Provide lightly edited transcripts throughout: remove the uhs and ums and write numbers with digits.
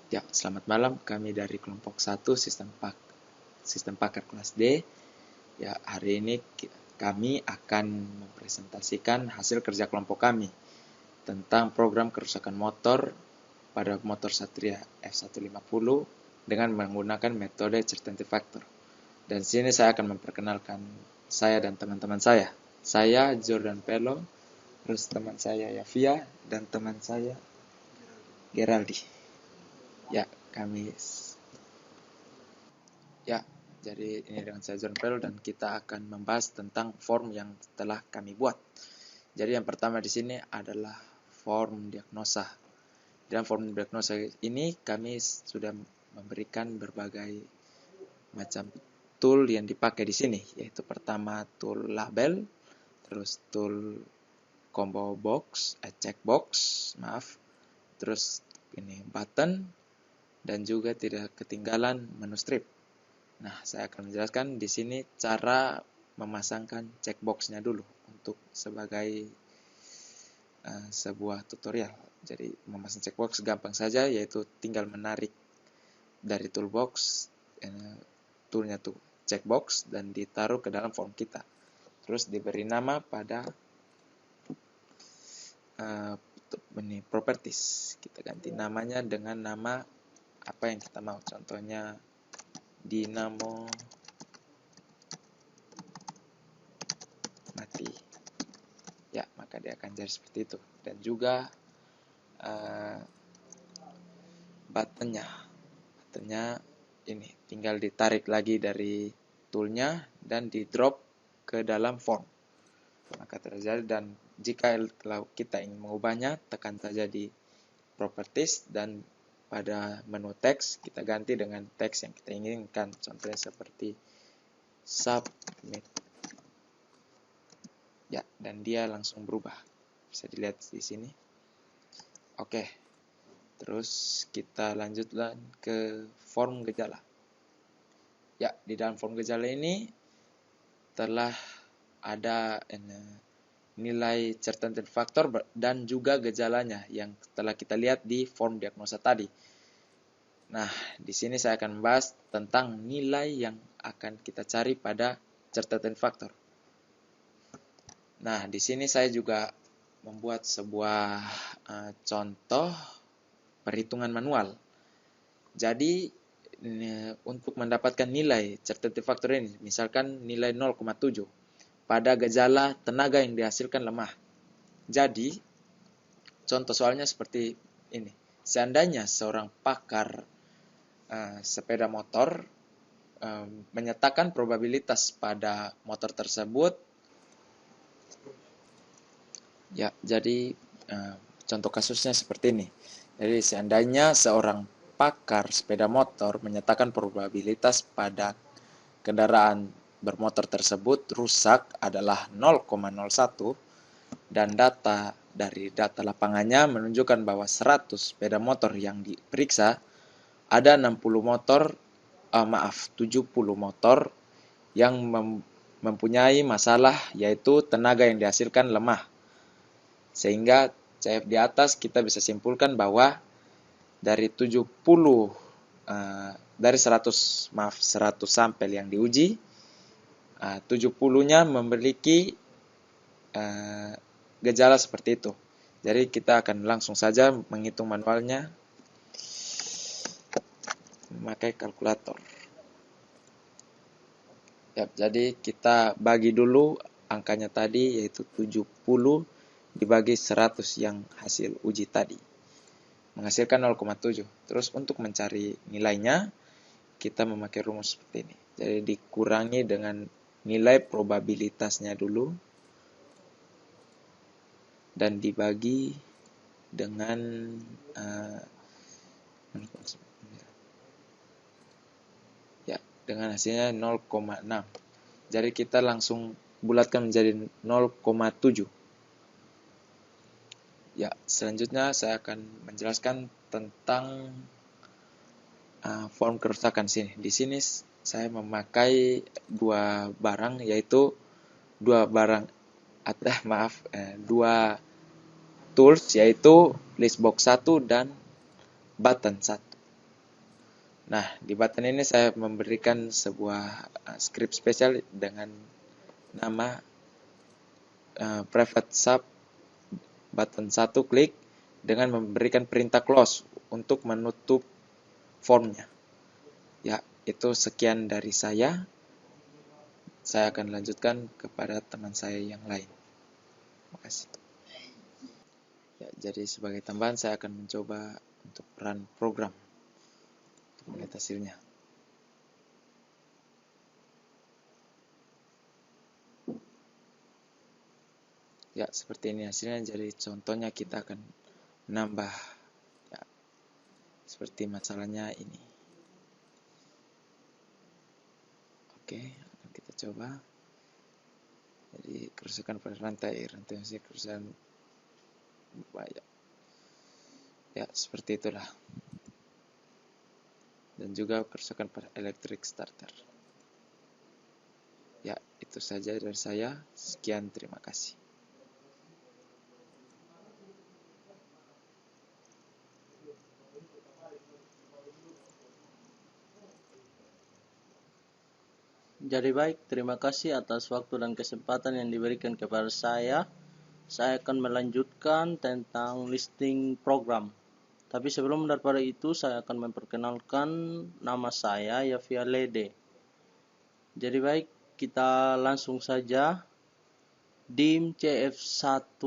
Ya, selamat malam. Kami dari kelompok 1 Sistem Pakar kelas D. Ya, hari ini kami akan mempresentasikan hasil kerja kelompok kami tentang program kerusakan motor pada motor Satria F150 dengan menggunakan metode certainty factor. Dan sini saya akan memperkenalkan saya dan teman-teman saya. Saya Jordan Pelo, terus teman saya Yavia, dan teman saya Geraldi. Ya, jadi ini dengan saya John Pel dan kita akan membahas tentang form yang telah kami buat. Jadi yang pertama di sini adalah form diagnosa. Dalam form diagnosa ini kami sudah memberikan berbagai macam tool yang dipakai di sini, yaitu pertama tool label, terus tool combo box, checkbox, terus ini button, dan juga tidak ketinggalan menu strip. Nah, saya akan menjelaskan di sini cara memasangkan checkbox-nya dulu untuk sebagai sebuah tutorial. Jadi memasang checkbox gampang saja, yaitu tinggal menarik dari toolbox toolnya tuh checkbox dan ditaruh ke dalam form kita. Terus diberi nama pada ini properties. Kita ganti namanya dengan nama apa yang kita mau. Contohnya dinamo mati. Ya, maka dia akan jadi seperti itu. Dan juga buttonnya ini tinggal ditarik lagi dari toolnya dan di drop ke dalam form, maka terjadi. Dan jika kita ingin mengubahnya, tekan saja di properties dan pada menu teks kita ganti dengan teks yang kita inginkan, contohnya seperti submit. Ya, dan dia langsung berubah, bisa dilihat di sini. Oke, terus kita lanjutkan ke form gejala. Ya, di dalam form gejala ini telah ada nilai certainty factor dan juga gejalanya yang telah kita lihat di form diagnosa tadi. Nah, di sini saya akan membahas tentang nilai yang akan kita cari pada certainty factor. Nah, di sini saya juga membuat sebuah contoh perhitungan manual. Jadi untuk mendapatkan nilai certainty factor ini, misalkan nilai 0,7 pada gejala tenaga yang dihasilkan lemah. Jadi contoh soalnya seperti ini. Seandainya seorang pakar sepeda motor menyatakan probabilitas pada motor tersebut, ya, jadi contoh kasusnya seperti ini. Jadi seandainya seorang pakar sepeda motor menyatakan probabilitas pada kendaraan bermotor tersebut rusak adalah 0,01 dan dari data lapangannya menunjukkan bahwa 100 sepeda motor yang diperiksa ada 70 motor yang mempunyai masalah, yaitu tenaga yang dihasilkan lemah. Sehingga CF di atas kita bisa simpulkan bahwa dari 100 sampel yang diuji, 70-nya memiliki gejala seperti itu. Jadi kita akan langsung saja menghitung manualnya memakai kalkulator. Ya, jadi kita bagi dulu angkanya tadi, yaitu 70 dibagi 100 yang hasil uji tadi, menghasilkan 0,7. Terus untuk mencari nilainya, kita memakai rumus seperti ini. Jadi dikurangi dengan nilai probabilitasnya dulu dan dibagi dengan dengan hasilnya 0,6. Jadi kita langsung bulatkan menjadi 0,7. Ya, selanjutnya saya akan menjelaskan tentang form kerusakan sini. Di sini saya memakai dua tools, yaitu listbox 1 dan button 1. Nah, di button ini saya memberikan sebuah script spesial dengan nama private sub button 1 klik dengan memberikan perintah close untuk menutup formnya. Ya, itu sekian dari saya. Saya akan lanjutkan kepada teman saya yang lain. Terima kasih. Ya, jadi sebagai tambahan saya akan mencoba untuk run program untuk melihat hasilnya. Ya, seperti ini hasilnya. Jadi contohnya kita akan menambah, ya, seperti masalahnya ini. Oke, akan kita coba. Jadi kerusakan pada rantai musik, kerusakan banyak. Ya, seperti itulah. Dan juga kerusakan pada electric starter. Ya, itu saja dari saya. Sekian, terima kasih. Jadi baik, terima kasih atas waktu dan kesempatan yang diberikan kepada saya. Saya akan melanjutkan tentang listing program. Tapi sebelum daripada itu, saya akan memperkenalkan nama saya, Yafia Lede. Jadi baik, kita langsung saja. Dim CF1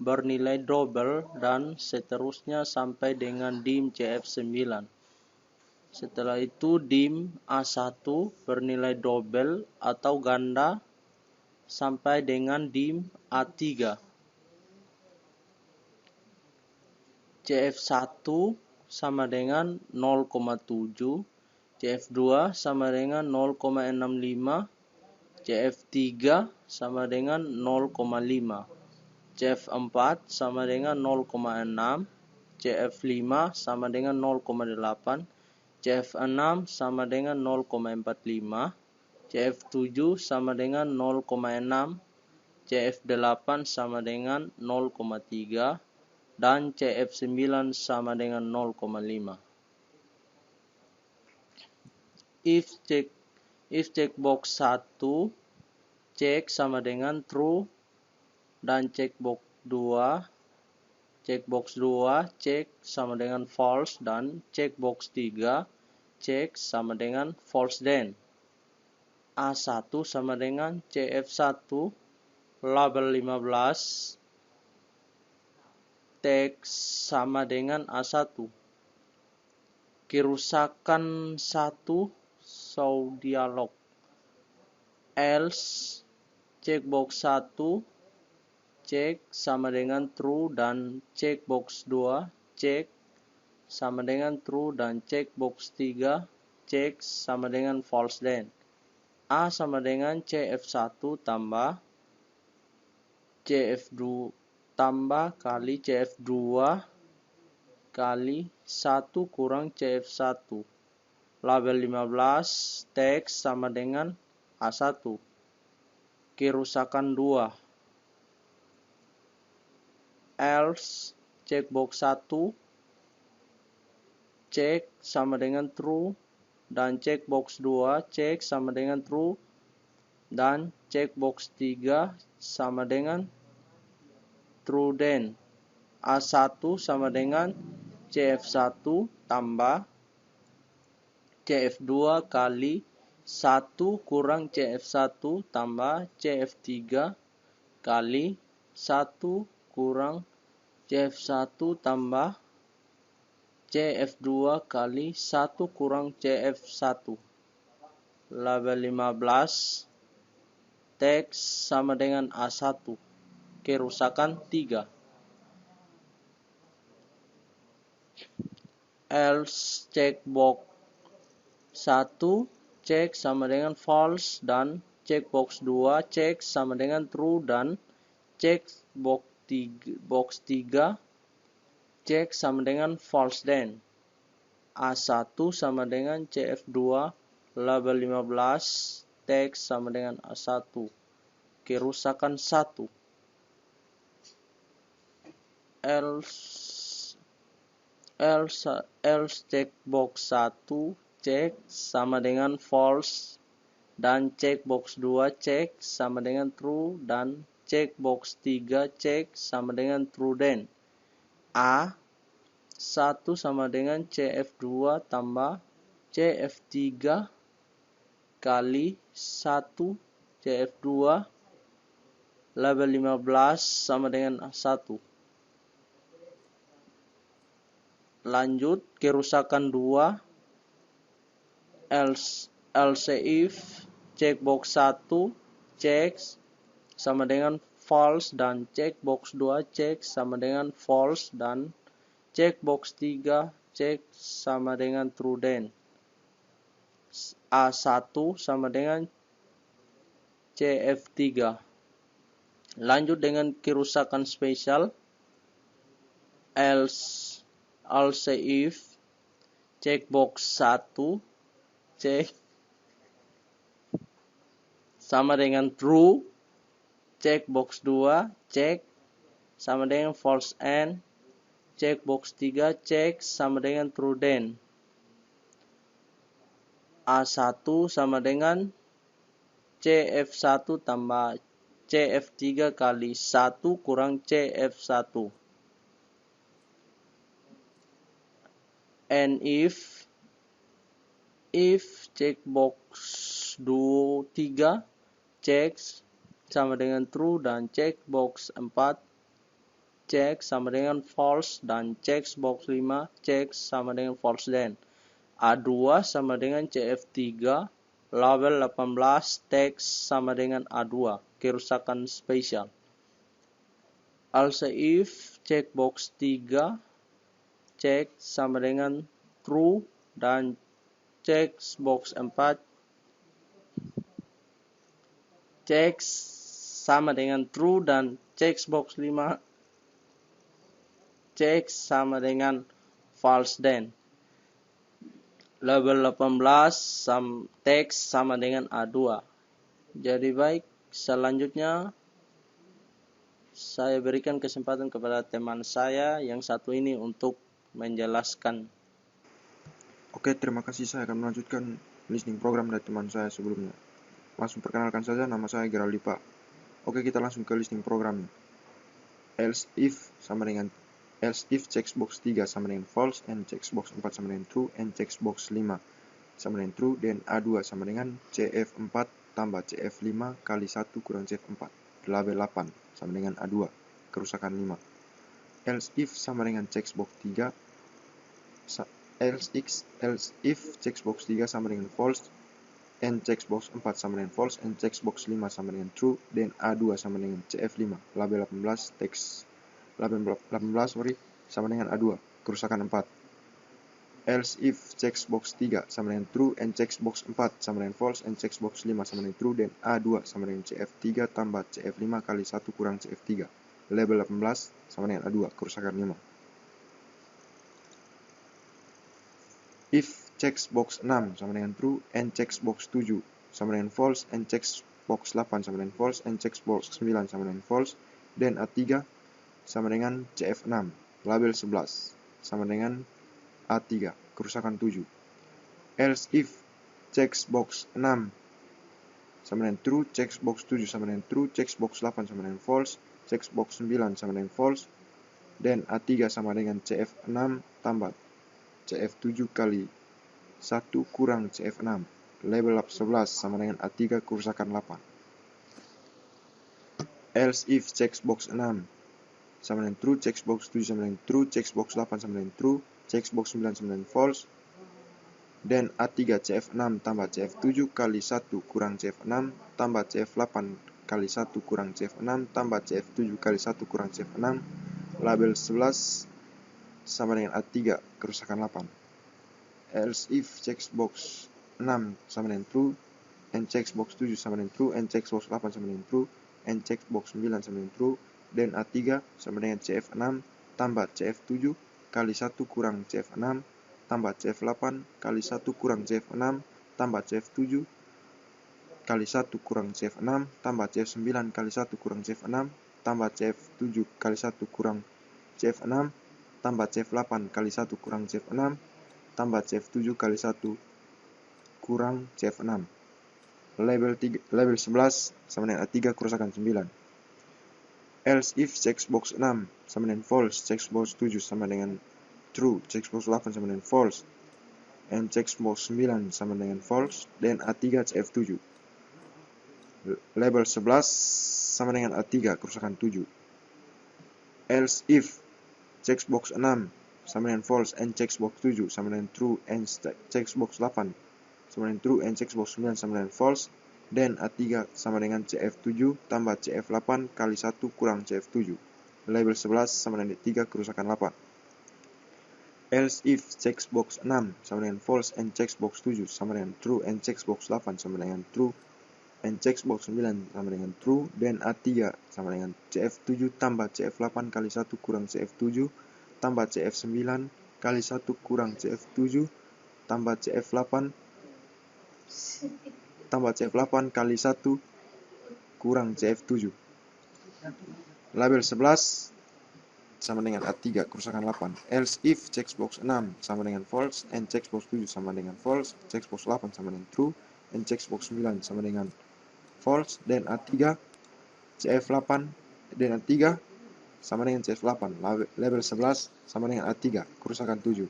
bernilai double dan seterusnya sampai dengan dim CF9. Setelah itu dim A1 bernilai double atau ganda sampai dengan dim A3. CF1 sama dengan 0,7, CF2 sama dengan 0,65, CF3 sama dengan 0,5, CF4 sama dengan 0,6, CF5 sama dengan 0,8, CF6 sama dengan 0,45, CF7 sama dengan 0,6, CF8 sama dengan 0,3, dan CF9 sama dengan 0,5. If checkbox 1 cek sama dengan true dan checkbox 2 cek sama dengan false dan checkbox 3 cek sama dengan false then. A1 sama dengan CF1 label 15 teks sama dengan A1. Kerusakan 1 show dialog. Else checkbox 1 cek sama dengan true dan checkbox 2 cek sama dengan true dan checkbox 3 cek sama dengan false then. A sama dengan CF1 tambah CF2 tambah kali CF2 kali 1 kurang CF1. Label 15 teks sama dengan A1. Kerusakan 2. Else checkbox 1 cek sama dengan true dan checkbox 2 cek sama dengan true dan checkbox 3 sama dengan true then. A1 sama dengan CF1 tambah CF2 kali 1 kurang CF1 tambah CF3 kali 1 kurang CF1 tambah CF2 kali 1 kurang CF1. Label 15 teks sama dengan A1. Kerusakan 3. Else checkbox 1 cek sama dengan false dan checkbox 2 cek sama dengan true dan checkbox 3 cek sama dengan false then. A1 sama dengan CF2 label 15 teks sama dengan A1. Kerusakan 1. else checkbox 1 cek sama dengan false dan checkbox 2 cek sama dengan true dan checkbox 3 cek sama dengan true. Dan A 1 sama dengan CF2 tambah CF3 kali 1 CF2 label 15 sama dengan 1. Lanjut kerusakan 2, else if checkbox 1 cek sama dengan false dan checkbox 2 cek sama dengan false dan checkbox 3 cek sama dengan true. Dan A1 sama dengan CF3. Lanjut dengan kerusakan spesial, else if checkbox 1 cek sama dengan true, checkbox 2 cek sama dengan false and checkbox 3 cek sama dengan true. Dan A1 sama dengan CF1 tambah CF3 kali 1 kurang CF1. And if checkbox 3 cek sama dengan true dan checkbox 4 cek sama dengan false dan checkbox 5 cek sama dengan false. Dan A2 sama dengan CF3 label 18 teks sama dengan A2 kerusakan spesial. Also if checkbox 3 cek sama dengan true dan checkbox 4 cek sama dengan true dan checkbox 5 cek sama dengan false. Dan label 18 teks sama dengan A2. Jadi baik, selanjutnya saya berikan kesempatan kepada teman saya yang satu ini untuk menjelaskan. Oke, terima kasih. Saya akan melanjutkan listening program dari teman saya sebelumnya. Langsung perkenalkan saja, nama saya Gerald Dipa. Oke, kita langsung ke listening programnya. Else if checkbox 3 sama dengan false and checkbox 4 sama dengan true and checkbox 5 sama dengan true. Dan A2 sama dengan CF4 tambah CF5 kali 1 kurang CF4 label 8 sama dengan A2 kerusakan 5. Else if sama dengan checkbox 3 else if checkbox 3 sama dengan false and checkbox 4 sama dengan false and checkbox 5 sama dengan true. Dan A2 sama dengan CF5 label 18 teks 18 sama dengan A2 kerusakan 4. Else if checkbox 3 sama dengan true and checkbox 4 sama dengan false and checkbox 5 sama dengan true. Dan A2 sama dengan CF3 tambah CF5 kali 1 kurang CF3 label 18 sama dengan A2 kerusakan 5. If checkbox 6 sama dengan true and checkbox 7 sama dengan false and checkbox 8 sama dengan false and checkbox 9 sama dengan false. Dan A3 sama dengan CF6 label 11 sama dengan A3 kerusakan 7. Else if checkbox 6 sama dengan true, checkbox 7 sama dengan true, checkbox 8 sama dengan false, checkbox 9 sama dengan false. Dan A3 sama dengan CF6 tambah CF7 kali 1 kurang CF6 label 11 sama dengan A3 kerusakan 8. Else if checkbox 6 sama dengan true, checkbox 7 sama dengan true, checkbox 8 sama dengan true, checkbox 9 sama dengan false. Dan A3 CF6 tambah CF7 kali 1 kurang CF6 tambah CF8 kali 1 kurang CF6 tambah CF7 kali 1 kurang CF6 label 11 sama dengan A3 kerusakan 8. Else if checkbox 6 sama dengan true and checkbox 7 sama dengan true and checkbox 8 sama dengan true and checkbox 9 sama dengan true. Dan A3 sama dengan CF6 tambah CF7 kali 1 kurang CF6 tambah CF8 kali 1 kurang CF6 tambah CF7 kali 1 kurang CF6 tambah CF9 kali 1 kurang CF6 tambah CF7 kali 1 kurang CF6 tambah CF8 kali 1 kurang CF6 tambah CF7 kali 1 kurang CF6. Label 11 sama dengan A3 kerusakan 9. Else if checkbox 6 sama dengan false, checkbox 7 sama dengan true, checkbox 8 sama dengan false, and checkbox 9 sama dengan false, then A3 CF7. Label 11 sama dengan A3 kerusakan 7. Else if checkbox 6 sama dengan false and checkbox 7 sama dengan true and checkbox 8 sama dengan true and checkbox 9 sama dengan false, then A3 sama dengan CF7 tambah CF8 kali 1 kurang CF7. Label 11 sama dengan D3 kerusakan 8. Else if checkbox 6 sama dengan false and checkbox 7 sama dengan true and checkbox 8 sama dengan true and checkbox 9 sama dengan true, then A3 sama dengan CF7 tambah CF8 kali 1 kurang CF7 tambah CF9 kali 1 kurang CF7 tambah CF8 kali 1 kurang CF7. Label 11 sama dengan A3 kerusakan 8. Else if checkbox 6 sama dengan false and checkbox 7 sama dengan false, checkbox 8 sama dengan true and checkbox 9 sama dengan false, then A3 CF8 dan A3 sama dengan CF8. Label 11 sama dengan A3 kerusakan 7.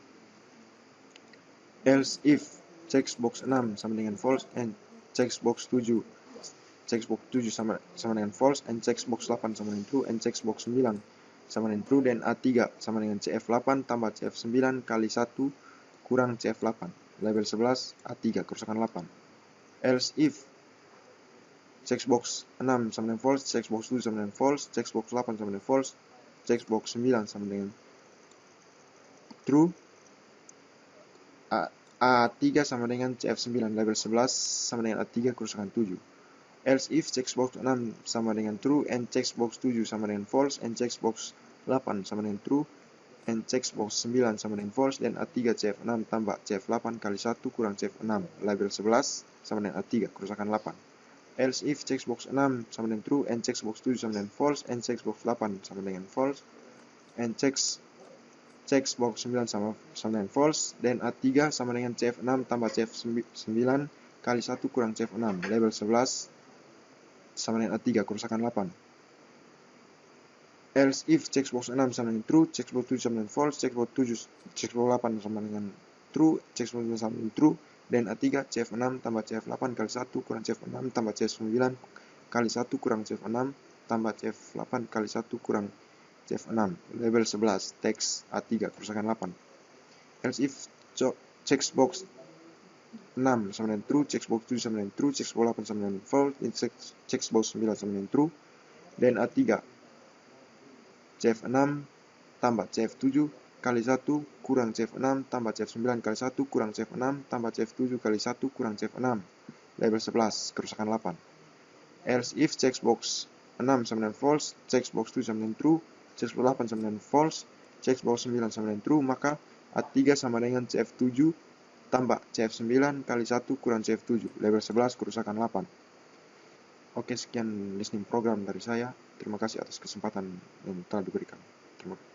Else if checkbox 6 sama dengan false and checkbox 7 sama dengan false and checkbox 8 sama dengan true and checkbox 9 sama dengan true, dan A3 sama dengan CF8 tambah CF9 kali 1 kurang CF8. Label 11 A3 kerusakan 8. Else if checkbox 6 sama dengan false, checkbox 7 sama dengan false, checkbox 8 sama dengan false, checkbox 9 sama dengan true, A3 sama dengan CF9. Label 11 sama dengan A3 kerusakan 7. Else if checkbox 6 sama dengan true and checkbox 7 sama dengan false and checkbox 8 sama dengan true and checkbox 9 sama dengan false, dan A3 CF6 tambah CF8 kali 1 kurang CF6. Label 11 sama dengan A3 kerusakan 8. Else if checkbox 6 sama dengan true and checkbox 7 sama dengan false and checkbox 8 sama dengan false and checkbox 9 sama dengan false, dan A3 sama dengan CF6 tambah CF9 kali 1 kurang CF6. Label 11 sama dengan A3 kerusakan 8. Else if checkbox 6 sama dengan true, checkbox 7 sama dengan false, checkbox 8 sama dengan true, checkbox 9 sama dengan true, dan A3 CF6 tambah CF8 kali 1 kurang CF6 tambah CF9 kali 1 kurang CF6 tambah CF8 kali 1 kurang CF6. Label 11 teks A3 kerusakan 8. Else if checkbox 6 sama dengan true, checkbox 7 sama dengan true, checkbox 8 sama dengan false, checkbox 9 sama dengan true, dan A3 CF6 tambah CF7 kali 1 kurang CF6 tambah CF9 kali 1 kurang CF6 tambah CF7 kali 1 kurang CF6. Label 11 kerusakan 8. Else if checkbox 6 sama dengan false, checkbox 7 sama dengan true, checkbox 8 sama dengan false, checkbox 9 sama dengan true, maka A3 sama dengan CF7 tambah CF9 kali 1 kurang CF7. Label 11 kerusakan 8. Oke, sekian listening program dari saya. Terima kasih atas kesempatan yang telah diberikan. Terima kasih.